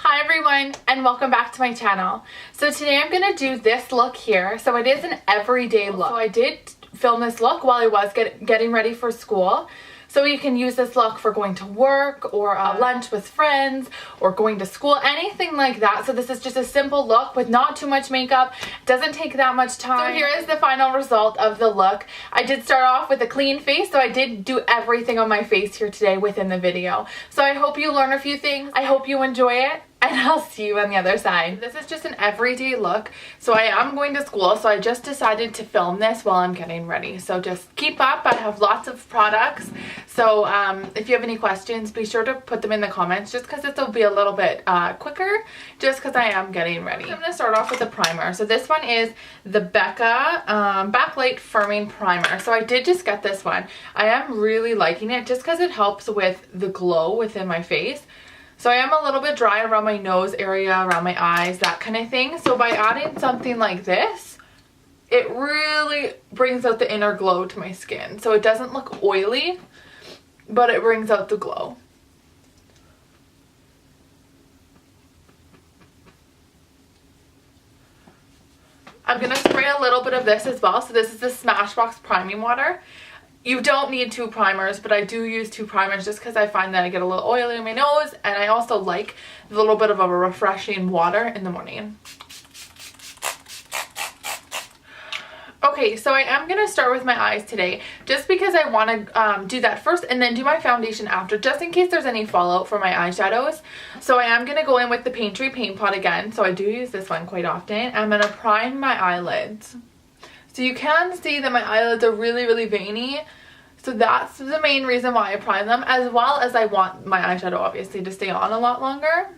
Hi everyone and welcome back to my channel. So today I'm going to do this look here. So it is an everyday look. So I did film this look while I was getting ready for school. So you can use this look for going to work or lunch with friends or going to school, anything like that. So this is just a simple look with not too much makeup. Doesn't take that much time. So here is the final result of the look. I did start off with a clean face, so I did do everything on my face here today within the video. So I hope you learn a few things. I hope you enjoy it. And I'll see you on the other side. This is just an everyday look. So I am going to school, so I just decided to film this while I'm getting ready. So just keep up. I have lots of products. So if you have any questions, be sure to put them in the comments just because this will be a little bit quicker just because I am getting ready. So I'm going to start off with a primer. So this one is the Becca Backlight Firming Primer. So I did just get this one. I am really liking it just because it helps with the glow within my face. So I am a little bit dry around my nose area, around my eyes, that kind of thing. So by adding something like this, it really brings out the inner glow to my skin. So it doesn't look oily, but it brings out the glow. I'm going to spray a little bit of this as well. So this is the Smashbox priming water. You don't need two primers, but I do use two primers just because I find that I get a little oily in my nose, and I also like a little bit of a refreshing water in the morning. Okay, so I am going to start with my eyes today just because I want to do that first and then do my foundation after, just in case there's any fallout for my eyeshadows. So I am going to go in with the Paintry Paint Pot again. So I do use this one quite often. I'm going to prime my eyelids. So you can see that my eyelids are really veiny. So that's the main reason why I prime them, as well as I want my eyeshadow obviously to stay on a lot longer.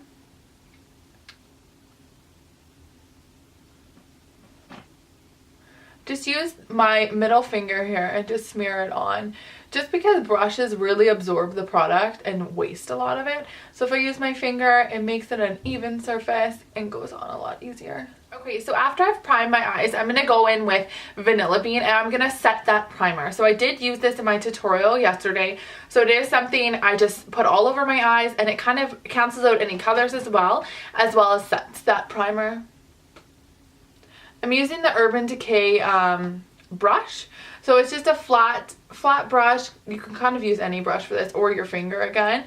Just use my middle finger here and just smear it on, just because brushes really absorb the product and waste a lot of it. So if I use my finger, it makes it an even surface and goes on a lot easier. Okay, so after I've primed my eyes, I'm going to go in with Vanilla Bean and I'm going to set that primer. So I did use this in my tutorial yesterday. So it is something I just put all over my eyes, and it kind of cancels out any colors as well as sets that primer. I'm using the Urban Decay brush. So it's just a flat brush. You can kind of use any brush for this, or your finger again.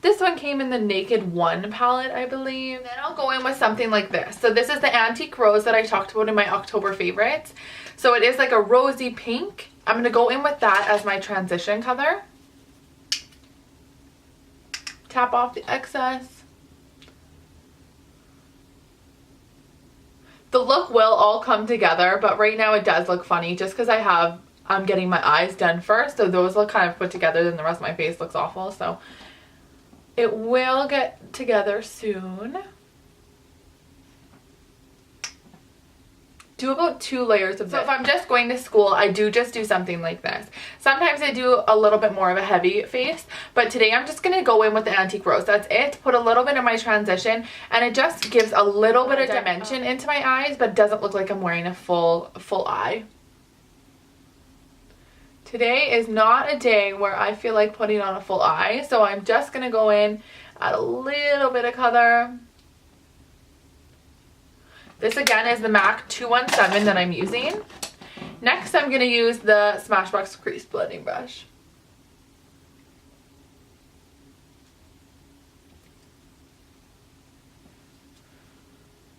This one came in the Naked One palette, I believe. Then I'll go in with something like this. So this is the Antique Rose that I talked about in my October favorites. So it is like a rosy pink. I'm going to go in with that as my transition color. Tap off the excess. The look will all come together, but right now it does look funny just because I'm getting my eyes done first. So those look kind of put together, then the rest of my face looks awful. So it will get together soon. Do about 2 layers of this. So if I'm just going to school, I do just do something like this. Sometimes I do a little bit more of a heavy face, but today I'm just going to go in with the Antique Rose. That's it. Put a little bit of my transition, and it just gives a little bit of dimension into my eyes, but doesn't look like I'm wearing a full eye. Today is not a day where I feel like putting on a full eye, so I'm just going to go in, add a little bit of color. This again is the MAC 217 that I'm using. Next I'm going to use the Smashbox Crease Blending Brush.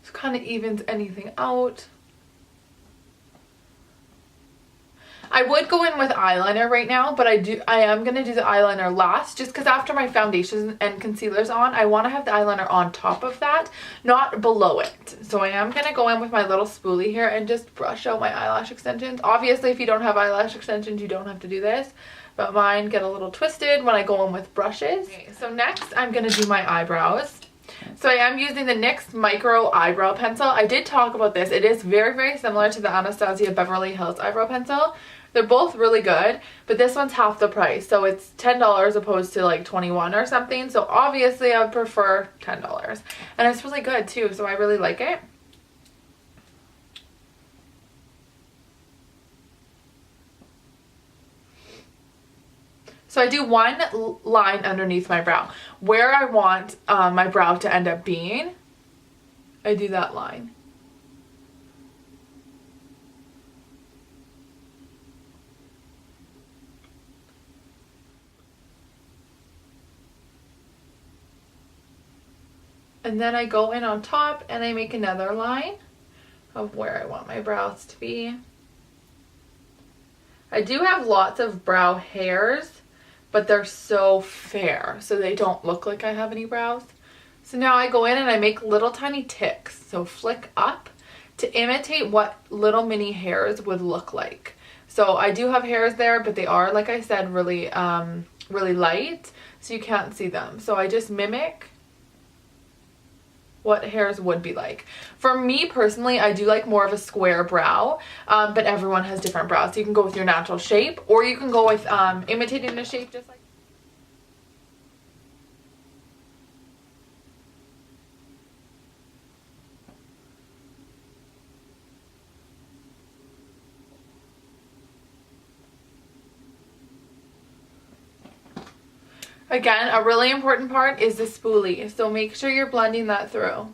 Just kind of evens anything out. I would go in with eyeliner right now, but I am going to do the eyeliner last, just because after my foundations and concealers on, I want to have the eyeliner on top of that, not below it. So I am going to go in with my little spoolie here and just brush out my eyelash extensions. Obviously, if you don't have eyelash extensions, you don't have to do this, but mine get a little twisted when I go in with brushes. Okay, so next I'm going to do my eyebrows. So I am using the NYX Micro Eyebrow Pencil. I did talk about this. It is very similar to the Anastasia Beverly Hills Eyebrow Pencil. They're both really good, but this one's half the price. So it's $10 opposed to like $21 or something. So obviously I would prefer $10. And it's really good too, so I really like it. So I do one line underneath my brow. where I want my brow to end up being, I do that line. And then I go in on top and I make another line of where I want my brows to be. I do have lots of brow hairs, but they're so fair, so they don't look like I have any brows. So now I go in and I make little tiny ticks, so flick up to imitate what little mini hairs would look like. So I do have hairs there, but they are, like I said, really, really light, so you can't see them. So I just mimic what hairs would be like. For me personally, I do like more of a square brow, but everyone has different brows. So you can go with your natural shape, or you can go with imitating a shape just like. Again, a really important part is the spoolie, so make sure you're blending that through.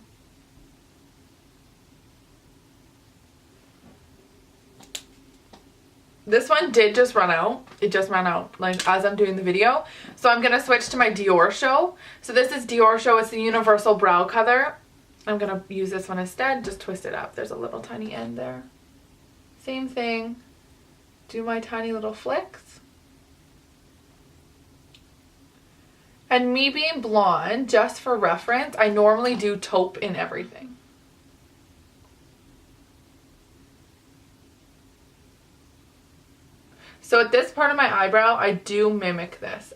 This one did just run out. It just ran out, like, as I'm doing the video. So I'm going to switch to my Dior Show. So this is Dior Show. It's the Universal Brow Color. I'm going to use this one instead. Just twist it up. There's a little tiny end there. Same thing. Do my tiny little flicks. And me being blonde, just for reference, I normally do taupe in everything. So at this part of my eyebrow, I do mimic this.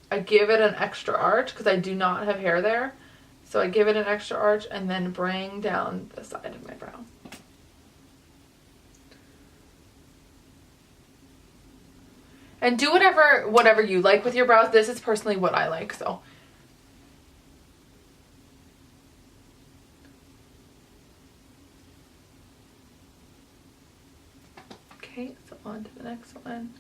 I give it an extra arch because I do not have hair there. So I give it an extra arch and then bring down the side of my brow. And do whatever you like with your brows. This is personally what I like, so. Okay, so on to the next one.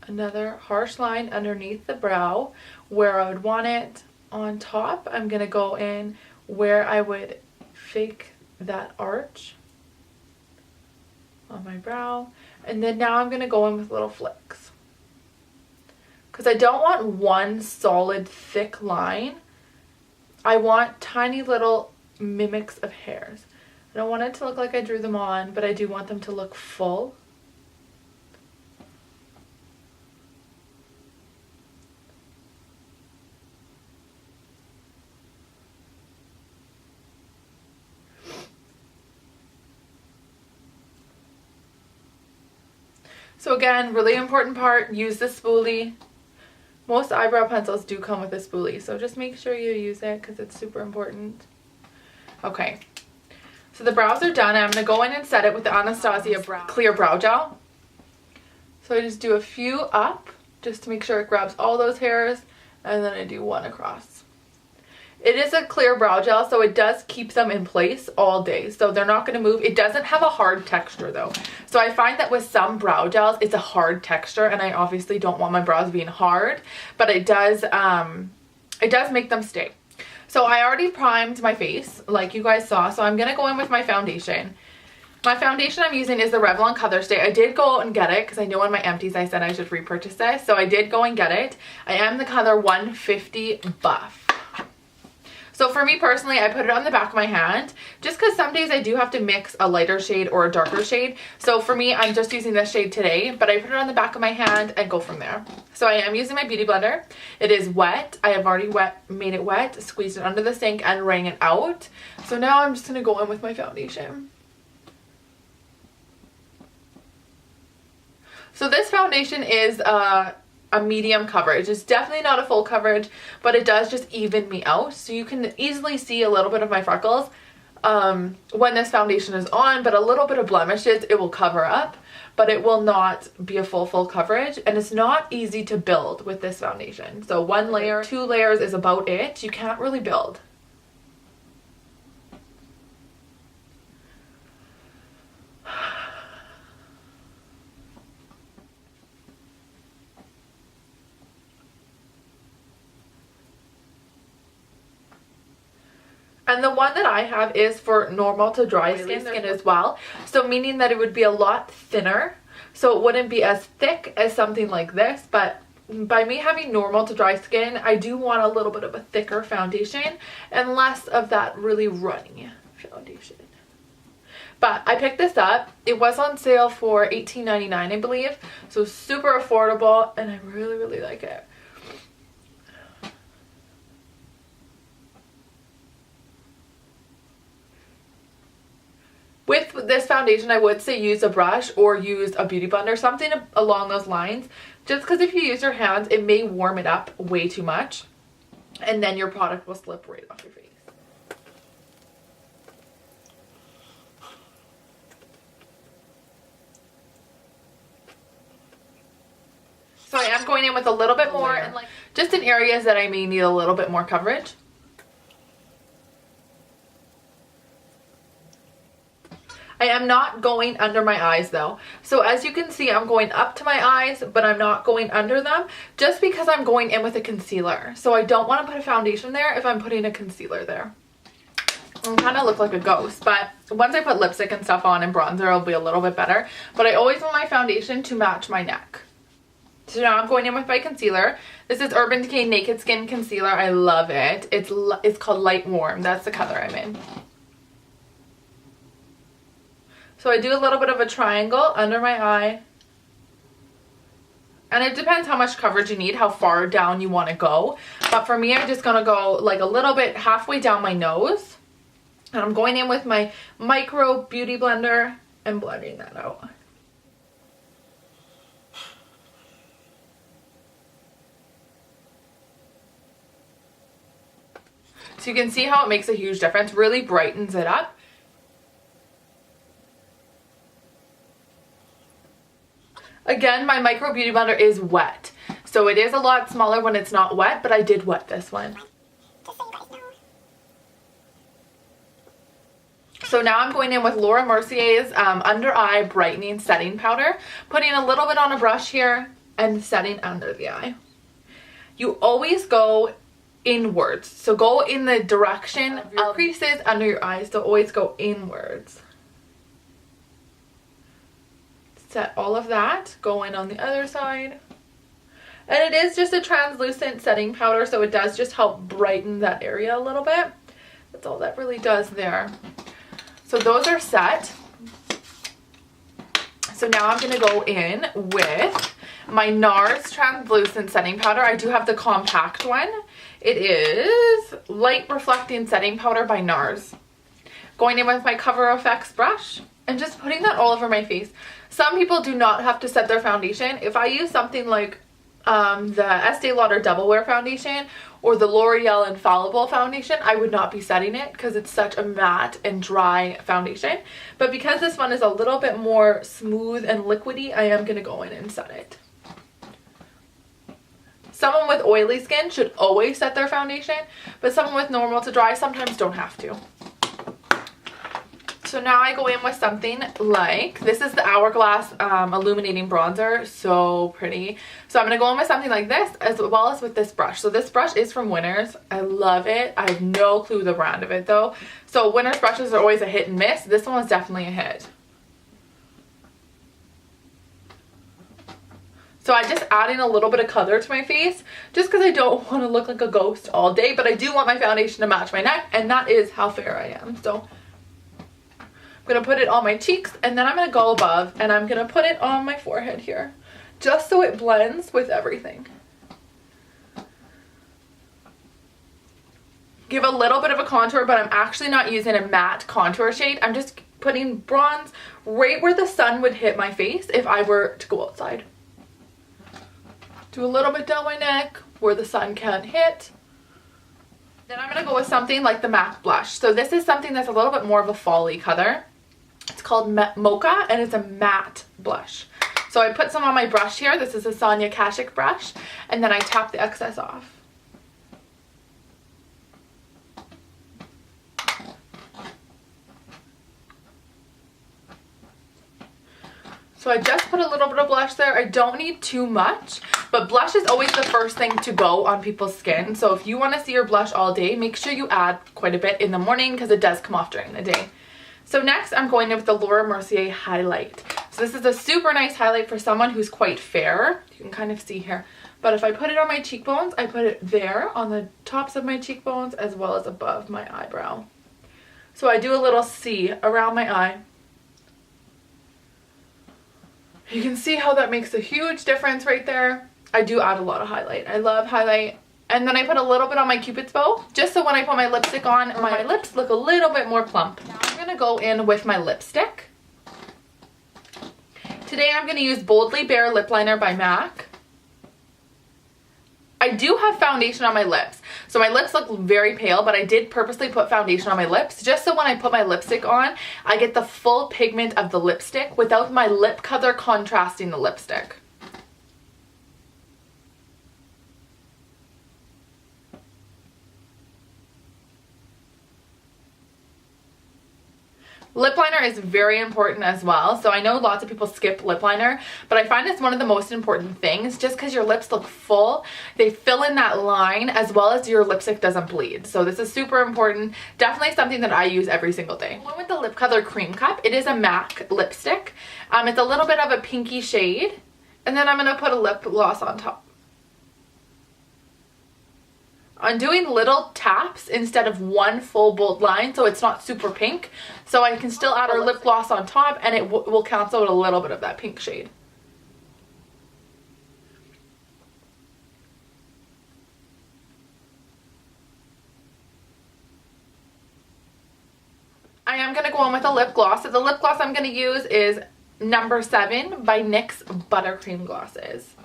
Another harsh line underneath the brow where I would want it on top. I'm going to go in where I would fake that arch on my brow, and then now I'm going to go in with little flicks because I don't want one solid thick line. I want tiny little mimics of hairs. I don't want it to look like I drew them on, but I do want them to look full. So again, really important part, use the spoolie. Most eyebrow pencils do come with a spoolie, so just make sure you use it because it's super important. Okay, so the brows are done. I'm going to go in and set it with the Anastasia clear brow gel. So I just do a few up just to make sure it grabs all those hairs, and then I do one across. It is a clear brow gel, so it does keep them in place all day. So they're not going to move. It doesn't have a hard texture though. So I find that with some brow gels, it's a hard texture, and I obviously don't want my brows being hard, but it does make them stay. So I already primed my face like you guys saw. So I'm going to go in with my foundation. My foundation I'm using is the Revlon Colorstay. I did go out and get it because I know in my empties I said I should repurchase this. So I did go and get it. I am the color 150 Buff. So for me personally, I put it on the back of my hand just because some days I do have to mix a lighter shade or a darker shade. So for me, I'm just using this shade today, but I put it on the back of my hand and go from there. So I am using my Beautyblender. It is wet. I have already made it wet, squeezed it under the sink and wrung it out. So now I'm just going to go in with my foundation. So this foundation is a medium coverage. It's definitely not a full coverage, but it does just even me out. So you can easily see a little bit of my freckles when this foundation is on, but a little bit of blemishes it will cover up, but it will not be a full coverage. And it's not easy to build with this foundation. So 1 layer, 2 layers is about it. You can't really build. And the one that I have is for normal to dry skin as well. So meaning that it would be a lot thinner. So it wouldn't be as thick as something like this. But by me having normal to dry skin, I do want a little bit of a thicker foundation and less of that really runny foundation. But I picked this up. It was on sale for $18.99, I believe. So super affordable, and I really, really like it. With this foundation, I would say use a brush or use a beauty blender, something along those lines. Just because if you use your hands, it may warm it up way too much. And then your product will slip right off your face. So I am going in with a little bit more, and like just in areas that I may need a little bit more coverage. I am not going under my eyes though. So as you can see, I'm going up to my eyes, but I'm not going under them just because I'm going in with a concealer. So I don't want to put a foundation there if I'm putting a concealer there. I kind of look like a ghost, but once I put lipstick and stuff on and bronzer, it'll be a little bit better. But I always want my foundation to match my neck. So now I'm going in with my concealer. This is Urban Decay Naked Skin Concealer. I love it. It's called Light Warm. That's the color I'm in. So I do a little bit of a triangle under my eye. And it depends how much coverage you need, how far down you want to go. But for me, I'm just going to go like a little bit halfway down my nose. And I'm going in with my Micro Beauty Blender and blending that out. So you can see how it makes a huge difference, really brightens it up. Again, my Micro Beauty Blender is wet. So it is a lot smaller when it's not wet, but I did wet this one. So now I'm going in with Laura Mercier's Under Eye Brightening Setting Powder. Putting a little bit on a brush here and setting under the eye. You always go inwards. So go in the direction of your creases under your eyes. So always go inwards. Set all of that. Go in on the other side. And it is just a translucent setting powder, so it does just help brighten that area a little bit. That's all that really does there. So those are set. So now I'm going to go in with my NARS translucent setting powder. I do have the compact one. It is Light Reflecting Setting Powder by NARS. Going in with my Cover FX brush and just putting that all over my face. Some people do not have to set their foundation. If I use something like the Estee Lauder Double Wear foundation or the L'Oreal Infallible foundation, I would not be setting it because it's such a matte and dry foundation. But because this one is a little bit more smooth and liquidy, I am going to go in and set it. Someone with oily skin should always set their foundation, but someone with normal to dry sometimes don't have to. So now I go in with something like, this is the Hourglass Illuminating Bronzer. So pretty. So I'm going to go in with something like this as well as with this brush. So this brush is from Winners. I love it. I have no clue the brand of it though. So Winners brushes are always a hit and miss. This one was definitely a hit. So I'm just adding a little bit of color to my face just because I don't want to look like a ghost all day. But I do want my foundation to match my neck, and that is how fair I am. So I'm going to put it on my cheeks, and then I'm going to go above and I'm going to put it on my forehead here just so it blends with everything. Give a little bit of a contour, but I'm actually not using a matte contour shade. I'm just putting bronze right where the sun would hit my face if I were to go outside. Do a little bit down my neck where the sun can't hit. Then I'm going to go with something like the MAC blush. So this is something that's a little bit more of a fall-y color. It's called Mocha, and it's a matte blush. So I put some on my brush here. This is a Sonia Kashuk brush. And then I tap the excess off. So I just put a little bit of blush there. I don't need too much But blush is always the first thing to go on people's skin. So if you want to see your blush all day, make sure you add quite a bit in the morning because it does come off during the day. So next I'm going in with the Laura Mercier highlight. So this is a super nice highlight for someone who's quite fair. You can kind of see here. But if I put it on my cheekbones, I put it there on the tops of my cheekbones as well as above my eyebrow. So I do a little C around my eye. You can see how that makes a huge difference right there. I do add a lot of highlight. I love highlight. And then I put a little bit on my Cupid's bow, just so when I put my lipstick on, my lips look a little bit more plump. Now I'm going to go in with my lipstick. Today I'm going to use Boldly Bare Lip Liner by MAC. I do have foundation on my lips, so my lips look very pale, but I did purposely put foundation on my lips, just so when I put my lipstick on, I get the full pigment of the lipstick without my lip color contrasting the lipstick. Lip liner is very important as well. So I know lots of people skip lip liner, but I find it's one of the most important things just because your lips look full. They fill in that line as well as your lipstick doesn't bleed. So this is super important. Definitely something that I use every single day. One with the Lip Color Cream Cup. It is a MAC lipstick. It's a little bit of a pinky shade. And then I'm going to put a lip gloss on top. I'm doing little taps instead of one full bold line, so it's not super pink. So I can still add our lip gloss on top and it will cancel out a little bit of that pink shade. I am going to go on with a lip gloss. So the lip gloss I'm going to use is number 7 by NYX Buttercream Glosses.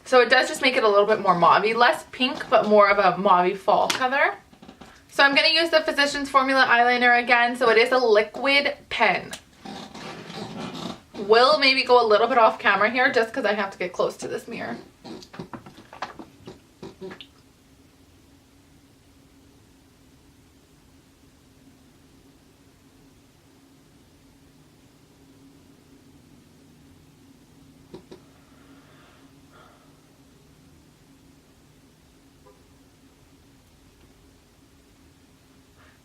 So it does just make it a little bit more mauve-y, less pink, but more of a mauve-y fall color. So I'm going to use the Physicians Formula eyeliner again. So it is a liquid pen. Will maybe go a little bit off camera here just because I have to get close to this mirror.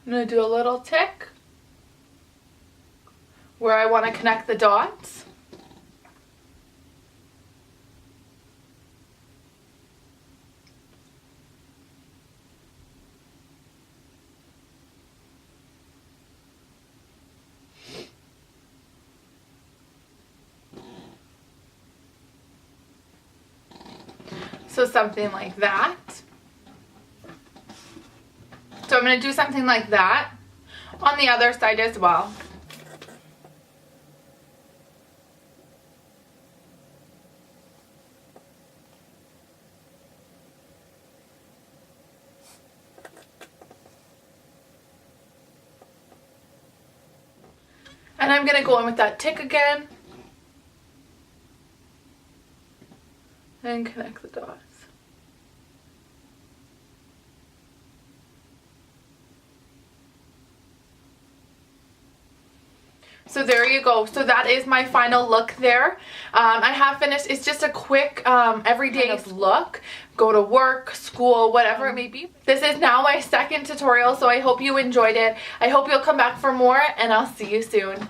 I'm going to do a little tick where I want to connect the dots. So something like that. So I'm going to do something like that on the other side as well. And I'm going to go in with that tick again and connect the dots. So there you go. So that is my final look there. I have finished. It's just a quick everyday kind of look. Go to work, school, whatever it may be. This is now my second tutorial, so I hope you enjoyed it. I hope you'll come back for more, and I'll see you soon.